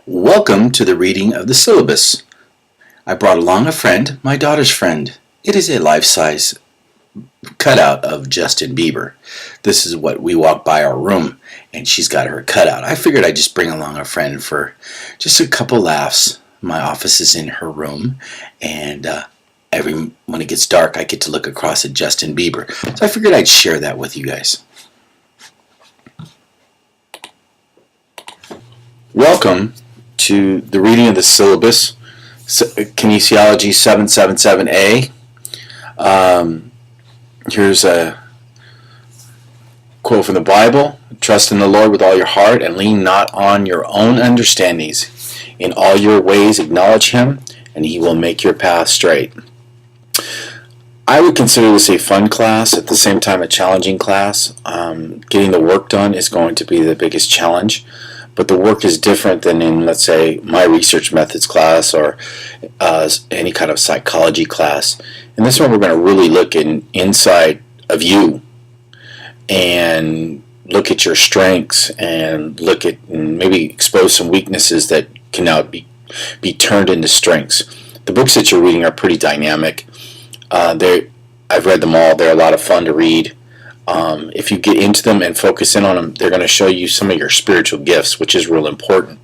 Welcome to the reading of the syllabus. I brought along a friend, my daughter's friend. It is a life-size cutout of Justin Bieber. This is what we walk by our room, and she's got her cutout. I figured I'd just bring along a friend for just a couple laughs. My office is in her room, and when it gets dark, I get to look across at Justin Bieber. So I figured I'd share that with you guys. Welcome to the reading of the syllabus, Kinesiology 777A. Here's a quote from the Bible: "Trust in the Lord with all your heart and lean not on your own understandings. In all your ways acknowledge Him, and He will make your path straight." I would consider this a fun class, at the same time a challenging class. Getting the work done is going to be the biggest challenge. But the work is different than in, let's say, my research methods class or any kind of psychology class. In this one, we're going to really look inside of you and look at your strengths and look at and maybe expose some weaknesses that can now be turned into strengths. The books that you're reading are pretty dynamic. I've read them all. They're a lot of fun to read. If you get into them and focus in on them, they're going to show you some of your spiritual gifts, which is real important.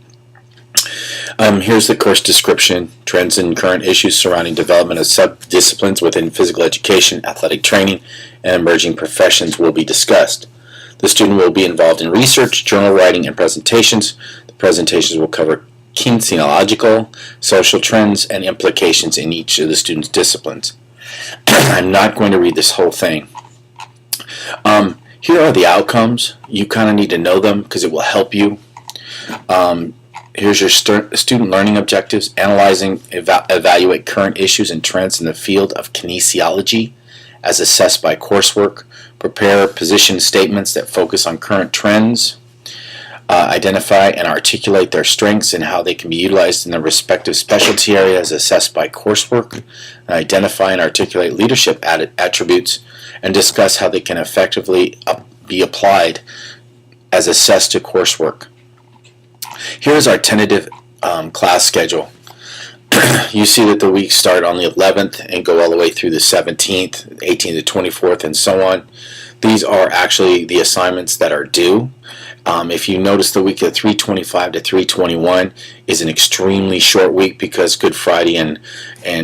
Here's the course description. Trends and current issues surrounding development of sub-disciplines within physical education, athletic training, and emerging professions will be discussed. The student will be involved in research, journal writing, and presentations. The presentations will cover kinesiological, social trends, and implications in each of the student's disciplines. I'm not going to read this whole thing. Here are the outcomes. You kind of need to know them because it will help you. Here's your student learning objectives: analyzing, evaluate current issues and trends in the field of kinesiology as assessed by coursework, prepare position statements that focus on current trends, identify and articulate their strengths and how they can be utilized in their respective specialty areas assessed by coursework, identify and articulate leadership attributes, and discuss how they can effectively be applied as assessed to coursework. Here is our tentative class schedule. You see that the weeks start on the 11th and go all the way through the 17th, 18th to 24th, and so on. These are actually the assignments that are due. If you notice, the week of 325 to 321 is an extremely short week because Good Friday and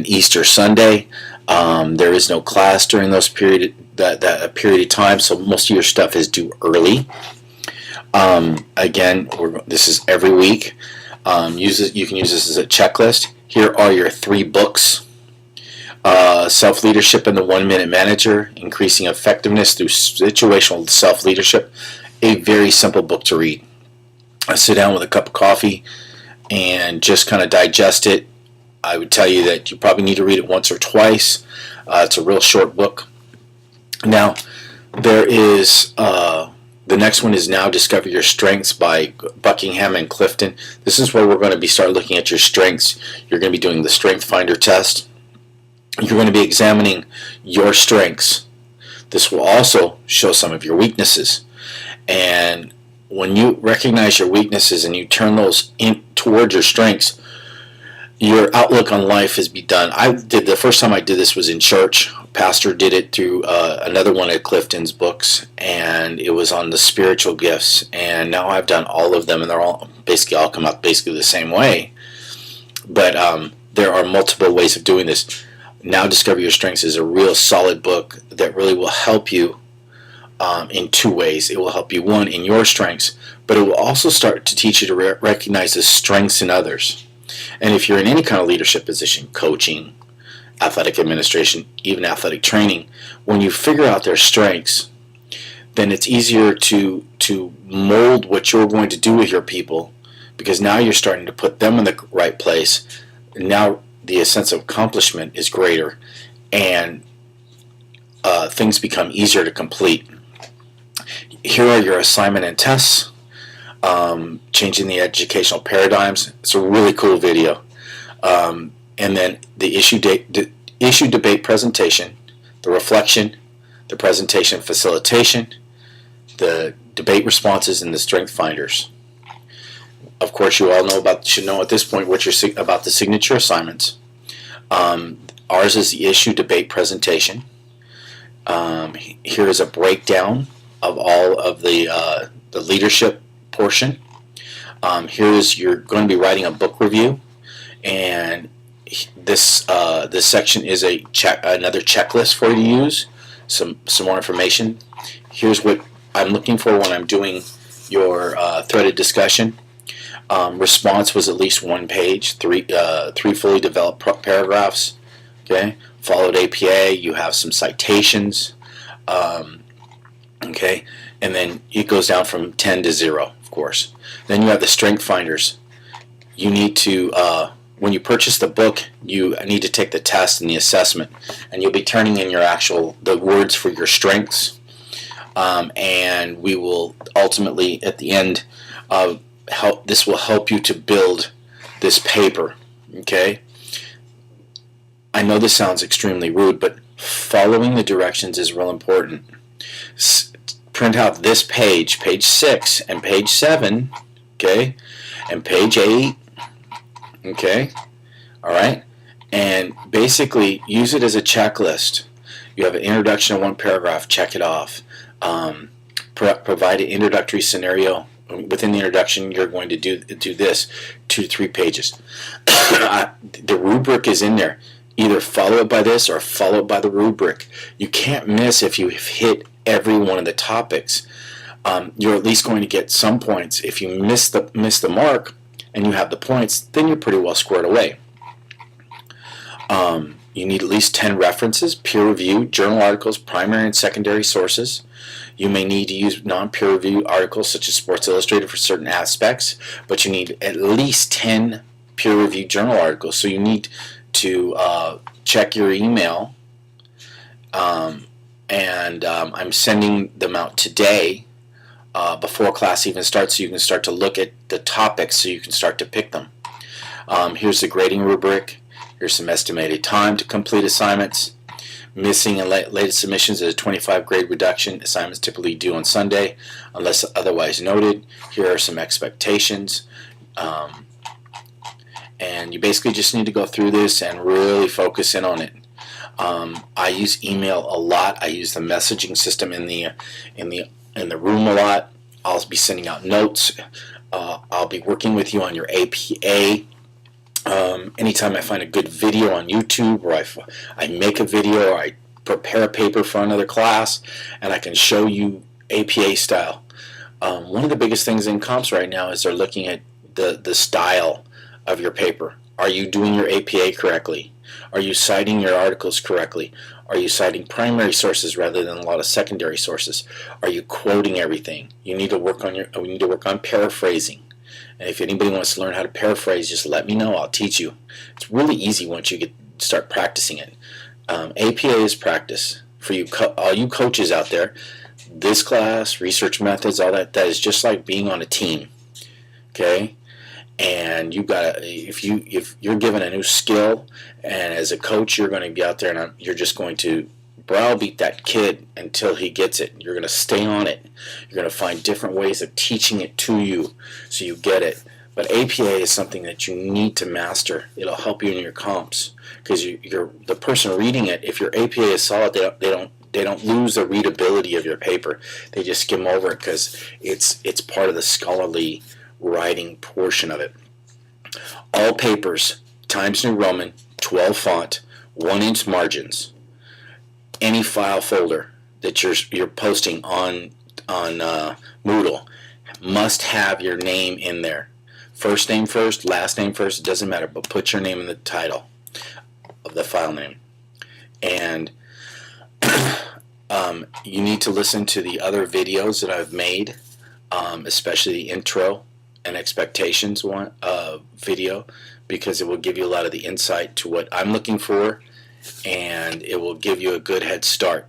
Easter Sunday. There is no class during those period of time, so most of your stuff is due early. Again, this is every week. You can use this as a checklist. Here are your 3 books: Self-Leadership and the 1-Minute Manager, Increasing Effectiveness Through Situational Self-Leadership. A very simple book to read. Sit down with a cup of coffee and just kind of digest it. I would tell you that you probably need to read it once or twice. It's a real short book. Now, there is the next one is Now Discover Your Strengths by Buckingham and Clifton. This is where we're going to start looking at your strengths. You're going to be doing the Strength Finder test. You're going to be examining your strengths. This will also show some of your weaknesses. And when you recognize your weaknesses and you turn those in towards your strengths, your outlook on life has been done. The first time I did this was in church. Pastor did it through another one of Clifton's books, and it was on the spiritual gifts. And now I've done all of them, and they're all come out basically the same way. But there are multiple ways of doing this. Now Discover Your Strengths is a real solid book that really will help you in 2 ways. It will help you, one, in your strengths, but it will also start to teach you to recognize the strengths in others. And if you're in any kind of leadership position, coaching, athletic administration, even athletic training, when you figure out their strengths, then it's easier to mold what you're going to do with your people, because now you're starting to put them in the right place. Now the sense of accomplishment is greater, and things become easier to complete. Here are your assignment and tests. Changing the educational paradigms. It's a really cool video. And then the issue debate presentation, the reflection, the presentation facilitation, the debate responses, and the strength finders. Of course, you all should know at this point what about the signature assignments. Ours is the issue, debate, presentation. Here is a breakdown of all of the leadership portion. You're going to be writing a book review, and this section is another checklist for you to use. Some more information. Here's what I'm looking for when I'm doing your threaded discussion. Response was at least 1 page, three fully developed paragraphs. Okay, followed APA. You have some citations. Okay, and then it goes down from 10 to 0, of course. Then you have the strength finders. You need to, when you purchase the book, you need to take the test and the assessment, and you'll be turning in the words for your strengths, and we will ultimately, at the end, this will help you to build this paper. Okay, I know this sounds extremely rude, but following the directions is real important. Print out this page 6 and page 7, okay, and page 8, okay, all right, and basically use it as a checklist. You have an introduction in 1 paragraph, check it off. Provide an introductory scenario. Within the introduction, you're going to do this 2 to 3 pages. The rubric is in there. Either follow it by this or follow it by the rubric. You can't miss if you have hit every one of the topics. You're at least going to get some points. If you miss the mark and you have the points, then you're pretty well squared away. You need at least 10 references, peer-reviewed, journal articles, primary and secondary sources. You may need to use non-peer-reviewed articles such as Sports Illustrated for certain aspects, but you need at least 10 peer-reviewed journal articles. So you need to check your email, and I'm sending them out today before class even starts, so you can start to look at the topics so you can start to pick them. Here's the grading rubric. Here's some estimated time to complete assignments. Missing and late submissions is a 25 grade reduction. Assignments typically due on Sunday unless otherwise noted. Here are some expectations. And you basically just need to go through this and really focus in on it. I use email a lot. I use the messaging system in the room a lot. I'll be sending out notes. I'll be working with you on your APA. Anytime I find a good video on YouTube, or I make a video, or I prepare a paper for another class, and I can show you APA style. One of the biggest things in comps right now is they're looking at the style of your paper. Are you doing your APA correctly? Are you citing your articles correctly? Are you citing primary sources rather than a lot of secondary sources? Are you quoting everything? We need to work on paraphrasing. And if anybody wants to learn how to paraphrase, just let me know. I'll teach you. It's really easy once you start practicing it. APA is practice. For you, all you coaches out there, this class, research methods, all that is just like being on a team. Okay? And if you're given a new skill, and as a coach, you're going to be out there and you're just going to browbeat that kid until he gets it. You're going to stay on it. You're going to find different ways of teaching it to you so you get it. But APA is something that you need to master. It'll help you in your comps because you're the person reading it. If your APA is solid, they don't lose the readability of your paper. They just skim over it because it's part of the scholarly writing portion of it. All papers, Times New Roman, 12 font, 1-inch margins. Any file folder that you're posting on Moodle must have your name in there. First name first, last name first, it doesn't matter, but put your name in the title of the file name. And you need to listen to the other videos that I've made, especially the intro and expectations video, because it will give you a lot of the insight to what I'm looking for, and it will give you a good head start.